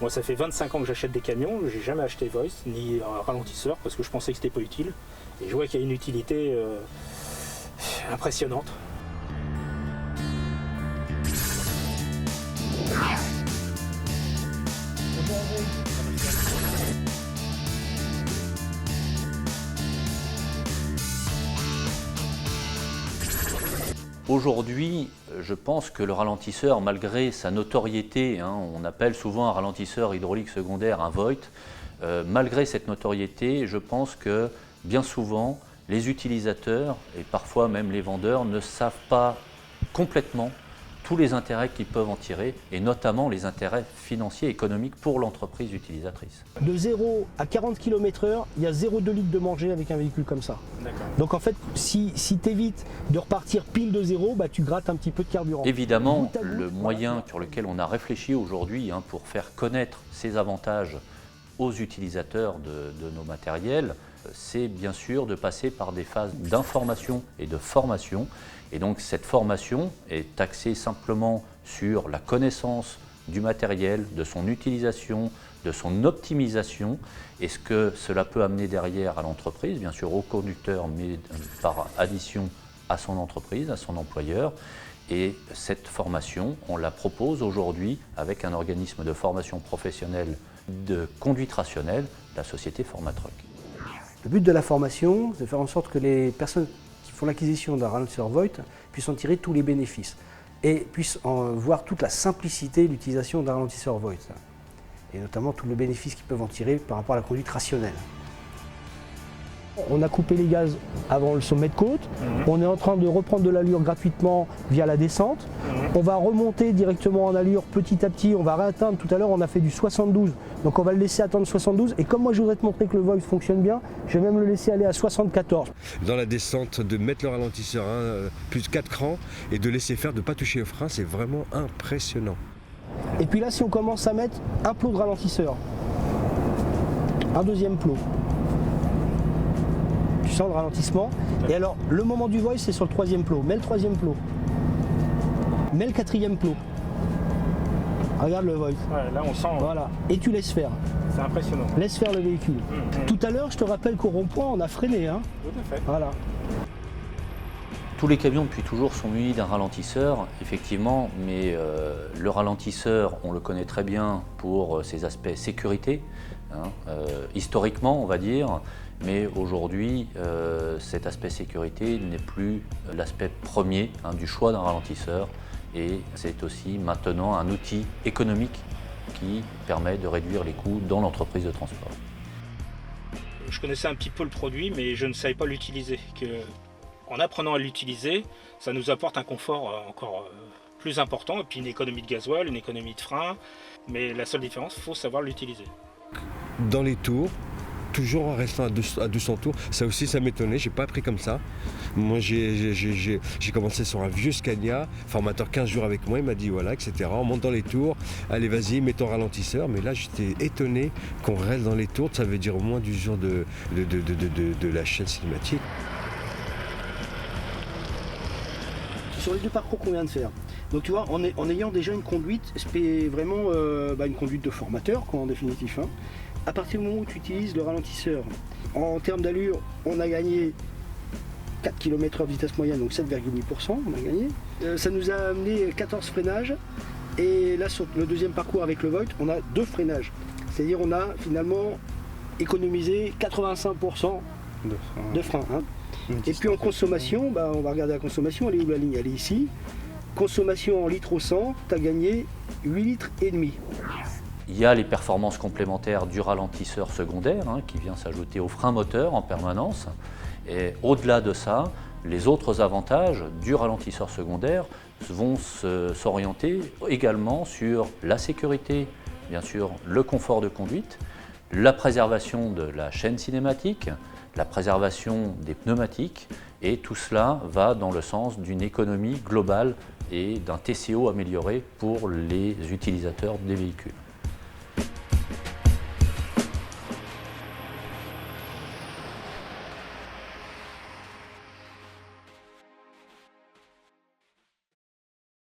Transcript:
Moi, ça fait 25 ans que j'achète des camions, j'ai jamais acheté Voith ni un ralentisseur parce que je pensais que c'était pas utile. Et je vois qu'il y a une utilité impressionnante. Aujourd'hui, je pense que le ralentisseur, malgré sa notoriété, on appelle souvent un ralentisseur hydraulique secondaire un Voith, malgré cette notoriété, je pense que bien souvent, les utilisateurs et parfois même les vendeurs ne savent pas complètement tous les intérêts qu'ils peuvent en tirer, et notamment les intérêts financiers et économiques pour l'entreprise utilisatrice. De 0 à 40 km/h, il y a 0,2 litres de manger avec un véhicule comme ça. Donc en fait, si tu évites de repartir pile de zéro, bah, tu grattes un petit peu de carburant. Évidemment, le moyen sur lequel on a réfléchi aujourd'hui pour faire connaître ces avantages aux utilisateurs de nos matériels, c'est bien sûr de passer par des phases d'information et de formation. Et donc cette formation est axée simplement sur la connaissance du matériel, de son utilisation, de son optimisation et ce que cela peut amener derrière à l'entreprise, bien sûr au conducteur, mais par addition à son entreprise, à son employeur. Et cette formation, on la propose aujourd'hui avec un organisme de formation professionnelle de conduite rationnelle, la société Formatruck. Le but de la formation, c'est de faire en sorte que les personnes qui font l'acquisition d'un ralentisseur Voith puissent en tirer tous les bénéfices et puissent en voir toute la simplicité de l'utilisation d'un ralentisseur Voith et notamment tout le bénéfice qu'ils peuvent en tirer par rapport à la conduite rationnelle. On a coupé les gaz avant le sommet de côte, on est en train de reprendre de l'allure gratuitement via la descente, on va remonter directement en allure petit à petit, on va réatteindre, tout à l'heure on a fait du 72, donc on va le laisser attendre 72 et comme moi je voudrais te montrer que le Voith fonctionne bien, je vais même le laisser aller à 74. Dans la descente, de mettre le ralentisseur plus 4 crans et de laisser faire, de ne pas toucher le frein, c'est vraiment impressionnant. Et puis là si on commence à mettre un plot de ralentisseur, un deuxième plot, tu sens le ralentissement. Et alors, le moment du Voith, c'est sur le troisième plot. Mets le troisième plot. Mets le quatrième plot. Regarde le Voith. Ouais, là, on sent. Voilà. Et tu laisses faire. C'est impressionnant. Laisse faire le véhicule. Tout à l'heure, je te rappelle qu'au rond-point, on a freiné. Hein. Tout à fait. Voilà. Tous les camions depuis toujours sont munis d'un ralentisseur, effectivement, mais le ralentisseur, on le connaît très bien pour ses aspects sécurité, historiquement on va dire, mais aujourd'hui cet aspect sécurité n'est plus l'aspect premier du choix d'un ralentisseur et c'est aussi maintenant un outil économique qui permet de réduire les coûts dans l'entreprise de transport. Je connaissais un petit peu le produit, mais je ne savais pas l'utiliser. En apprenant à l'utiliser, ça nous apporte un confort encore plus important, et puis une économie de gasoil, une économie de frein, mais la seule différence, il faut savoir l'utiliser. Dans les tours, toujours en restant à 200 tours, ça aussi ça m'étonnait, j'ai pas appris comme ça. Moi j'ai commencé sur un vieux Scania, formateur 15 jours avec moi, il m'a dit voilà, etc. On monte dans les tours, allez vas-y, mets ton ralentisseur, mais là j'étais étonné qu'on reste dans les tours, ça veut dire au moins du jour de la chaîne cinématique. Sur les deux parcours qu'on vient de faire. Donc tu vois, en ayant déjà une conduite, vraiment une conduite de formateur, quoi, en définitif. Hein. À partir du moment où tu utilises le ralentisseur, en termes d'allure, on a gagné 4 km/h de vitesse moyenne, donc 7,8%, on a gagné. Ça nous a amené 14 freinages, et là sur le deuxième parcours avec le Voith, on a 2 freinages. C'est-à-dire on a finalement économisé 85% de frein. Hein. Et puis en consommation, on va regarder la consommation, elle est où la ligne? Elle est ici. Consommation en litres au 100, tu as gagné 8,5 litres. Il y a les performances complémentaires du ralentisseur secondaire qui vient s'ajouter au frein moteur en permanence. Et au-delà de ça, les autres avantages du ralentisseur secondaire vont s'orienter également sur la sécurité, bien sûr le confort de conduite, la préservation de la chaîne cinématique, la préservation des pneumatiques, et tout cela va dans le sens d'une économie globale et d'un TCO amélioré pour les utilisateurs des véhicules.